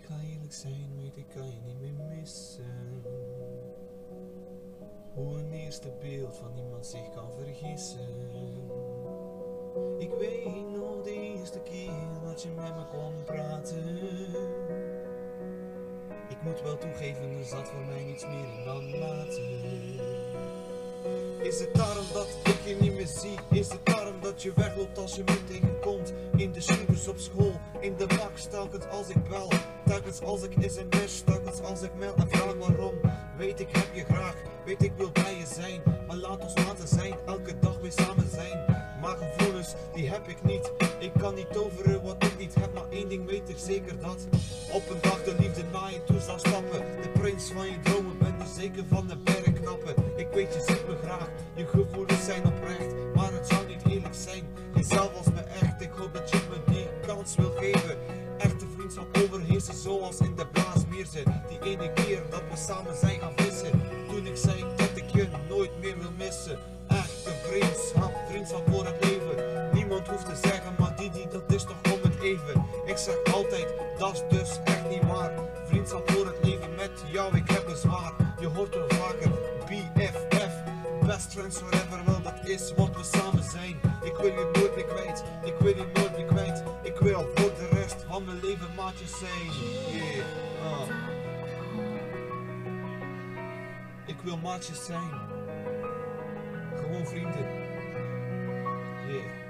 ga eerlijk zijn, weet ik kan je niet meer missen. Hoe een eerste beeld van iemand zich kan vergissen. Ik weet nog de eerste keer dat je met me kwam praten. Ik moet wel toegeven, er zat voor mij niets meer in dan laten. Is het daarom dat ik je niet meer zie? Is het daarom dat je wegloopt als je me tegenkomt? In de schuurs op school, in de bak, telkens als ik bel, telkens als ik sms, telkens als ik mail en vraag waarom. Weet ik heb je graag, weet ik wil bij je zijn, maar laat ons laten zijn, elke dag weer samen zijn. Maar gevoelens, die heb ik niet. Ik kan niet toveren wat ik niet heb, maar één ding weet ik zeker dat op een dag de liefde naar je toe zal stappen. De prins van je dromen, ben je zeker van de berg knappen. Ik weet je ziet me graag, je gevoelens zijn oprecht, maar het zou niet eerlijk zijn, jezelf als me echt. Ik hoop dat je me die kans wil geven. Echte vriendschap overheersen zoals in de Blaasmeerse. Die ene keer dat we samen zijn gaan vissen, toen ik zei dat ik je nooit meer wil missen. Echte vriendschap, vriendschap voor het leven. Niemand hoeft te zeggen, maar die dat is toch om het even. Ik zeg altijd, dat is dus echt niet waar. Vriendschap voor het leven, met jou ik heb het zwaar. Je hoort er vaker, BFF, best friends forever, wel dat is wat we samen zijn. Ik wil je nooit meer kwijt, ik wil je nooit meer kwijt. Ik wil voor de rest van mijn leven maatjes zijn. Yeah, Ik wil maatjes zijn. Gewoon vrienden. Yeah.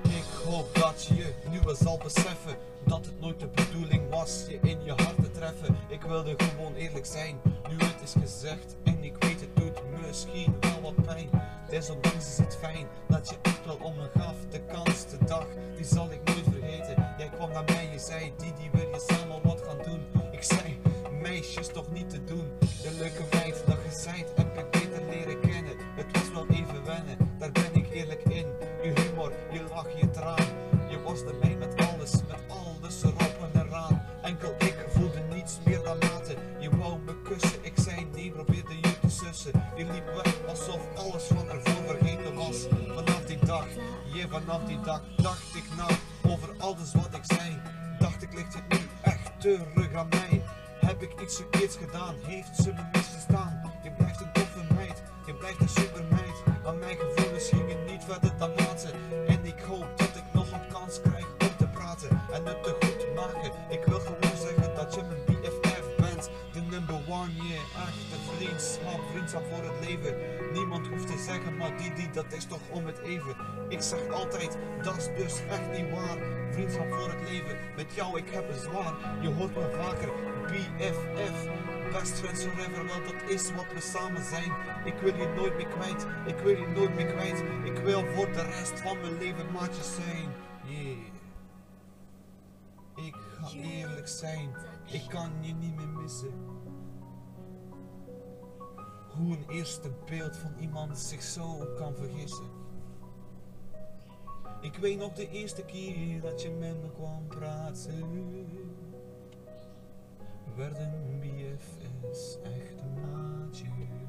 Ik hoop dat je nu wel zal beseffen dat het nooit de bedoeling was je in je hart te treffen. Ik wilde gewoon eerlijk zijn, nu het is gezegd. En ik weet het doet misschien wel wat pijn. Desondanks is het fijn dat je echt wel om me gaf. De kans, de dag, die zal ik nooit vergeten. Jij kwam naar mij, je zei, die wil je samen wat gaan doen. Ik zei, meisjes toch niet te doen. De leuke meid dat je zijt, heb ik beter leren kennen. Het was wel even wennen, daar ben ik eerlijk in. Je humor, je lach, je traan. Je was de mij met alles erop en eraan. Enkel ik voelde niets meer dan laten. Je wou me kussen, ik zei nee, probeerde je te sussen. Je liep weg alsof alles van ervoor vergeten was. Vanaf die dag dacht ik na over alles wat ik zei. Dacht ik, ligt het nu echt terug aan mij? Heb ik iets verkeerds gedaan? Heeft ze me misgestaan? Je blijft een toffe meid, je blijft een supermeid. Maar mijn gevoelens gingen niet verder dan laten. En ik hoop dat ik nog een kans krijg om te praten en het te goed maken. Ik wil gewoon zeggen dat je mijn BFF bent, de number one, yeah. Echte vriendschap voor het leven. Niemand hoeft te zeggen, maar die dat is toch om het even. Ik zeg altijd, dat is dus echt niet waar. Vriendschap voor het leven, met jou ik heb het zwaar. Je hoort me vaker, BFF, best friends forever, wel dat is wat we samen zijn. Ik wil je nooit meer kwijt, ik wil je nooit meer kwijt. Ik wil voor de rest van mijn leven maatjes zijn, yeah. Ik ga eerlijk zijn, ik kan je niet meer missen. Hoe een eerste beeld van iemand zich zo kan vergissen. Ik weet nog de eerste keer dat je met me kwam praten. We werden BFS, echte maatjes.